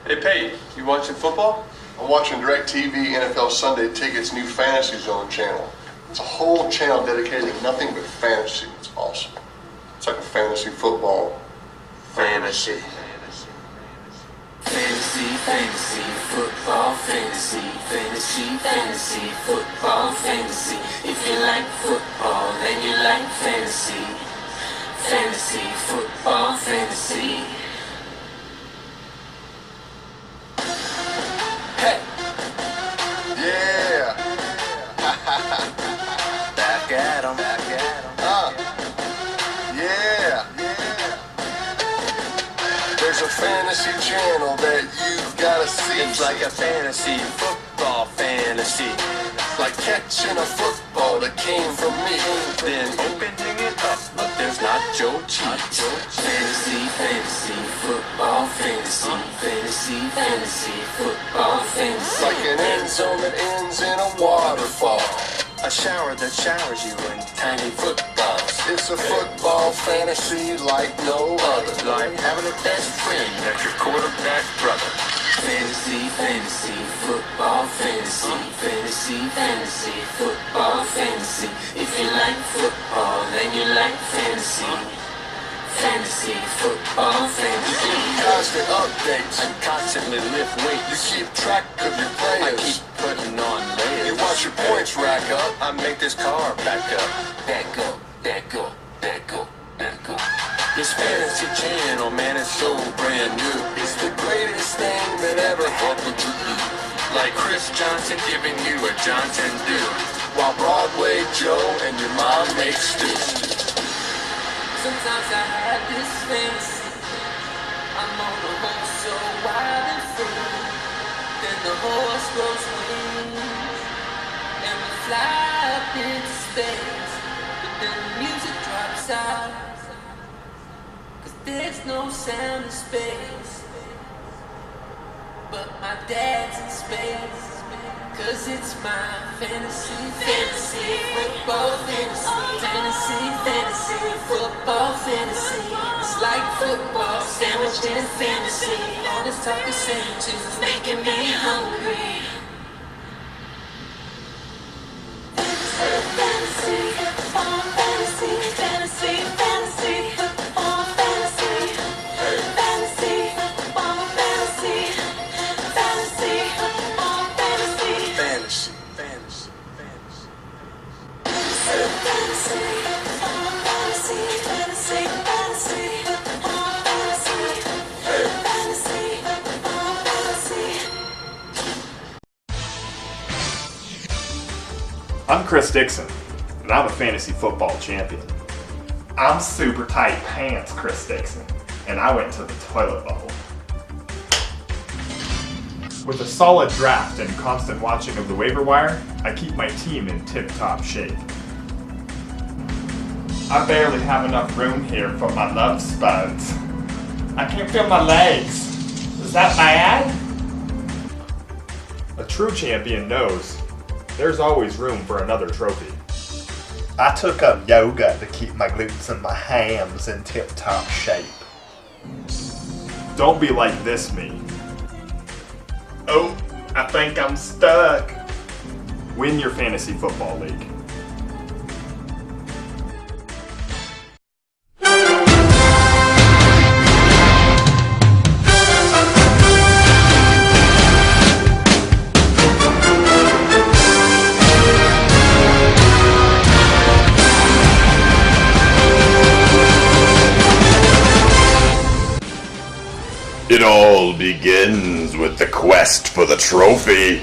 Hey Pate, you watching football? I'm watching DirecTV NFL Sunday Ticket's new Fantasy Zone channel. It's a whole channel dedicated to nothing but fantasy. It's awesome. It's like a fantasy football. Fantasy, football, fantasy, football, fantasy. If you like football, then you like fantasy. Fantasy, football, fantasy. Hey! Yeah! Back at 'em. Yeah! There's a fantasy channel that you've gotta see. It's like a fantasy, football fantasy. Like catching a football that came from me. Then opening it up, but there's not Joe Cheese. Fantasy, football fantasy, football fantasy. Like an end zone that ends in a waterfall. A shower that showers you in tiny footballs. It's a football fantasy like no other. Like having a best friend that's your quarterback brother. Fantasy, football fantasy, football fantasy. If you like football, then you like fantasy. Fantasy, football fantasy. Constant updates. I constantly lift You weights. keep track of your I players. keep putting on layers. You watch your points rack up. I make this car back up. Back up. This fantasy channel, man, is so brand new. It's the greatest thing that ever happened to you. Like Chris Johnson giving you a Johnson do. While Broadway Joe and your mom make stew. Sometimes I have this fantasy. I'm on a horse so wild and free. Then the horse grows wings and we fly up into space. But then the music drops out, 'cause there's no sound in space. But my dad's in space, 'cause it's my fantasy, football fantasy, football fantasy. It's like football sandwiched in fantasy. All this talk of sandwiches is making me hungry. Fantasy, football fantasy, fantasy, football fantasy. Fantasy, football fantasy, football fantasy. Fantasy. I'm Chris Dixon, and I'm a fantasy football champion. I'm super tight pants Chris Dixon, and I went to the toilet bowl. With a solid draft and constant watching of the waiver wire, I keep my team in tip-top shape. I barely have enough room here for my love spuds. I can't feel my legs. Is that bad? A true champion knows there's always room for another trophy. I took up yoga to keep my glutes and my hams in tip-top shape. Don't be like this, me. Oh, I think I'm stuck. Win your fantasy football league. It all begins with the quest for the trophy.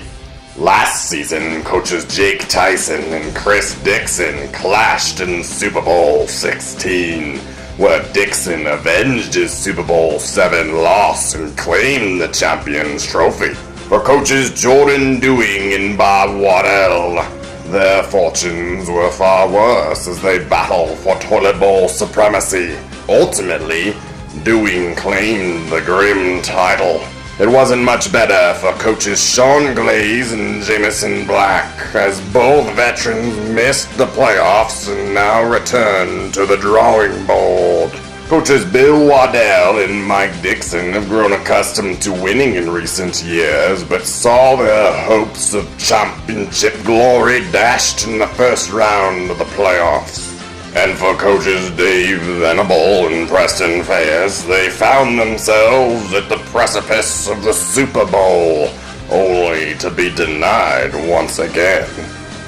Last season, coaches Jake Tyson and Chris Dixon clashed in Super Bowl 16, where Dixon avenged his Super Bowl 7 loss and claimed the champion's trophy. For coaches Jordan Dewing and Bob Waddell, their fortunes were far worse as they battled for toilet bowl supremacy. Ultimately, Dewing claimed the grim title. It wasn't much better for coaches Sean Glaze and Jameson Black, as both veterans missed the playoffs and now return to the drawing board. Coaches Bill Waddell and Mike Dixon have grown accustomed to winning in recent years, but saw their hopes of championship glory dashed in the first round of the playoffs. And for coaches Dave Venable and Preston Fayes, they found themselves at the precipice of the Super Bowl, only to be denied once again.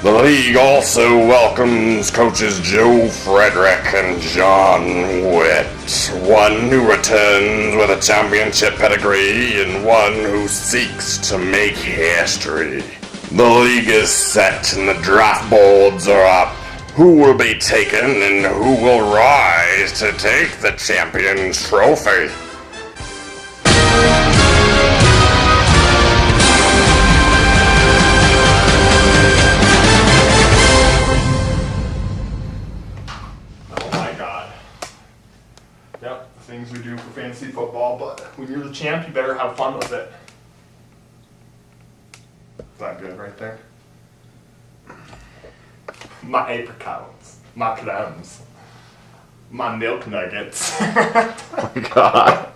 The league also welcomes coaches Joe Frederick and John Witt, one who returns with a championship pedigree and one who seeks to make history. The league is set and the draft boards are up. Who will be taken and who will rise to take the Champions Trophy? Oh my god. Yep, the things we do for fantasy football, but when you're the champ, you better have fun with it. Is that good right there? My apricots, my plums, my milk nuggets. Oh my god.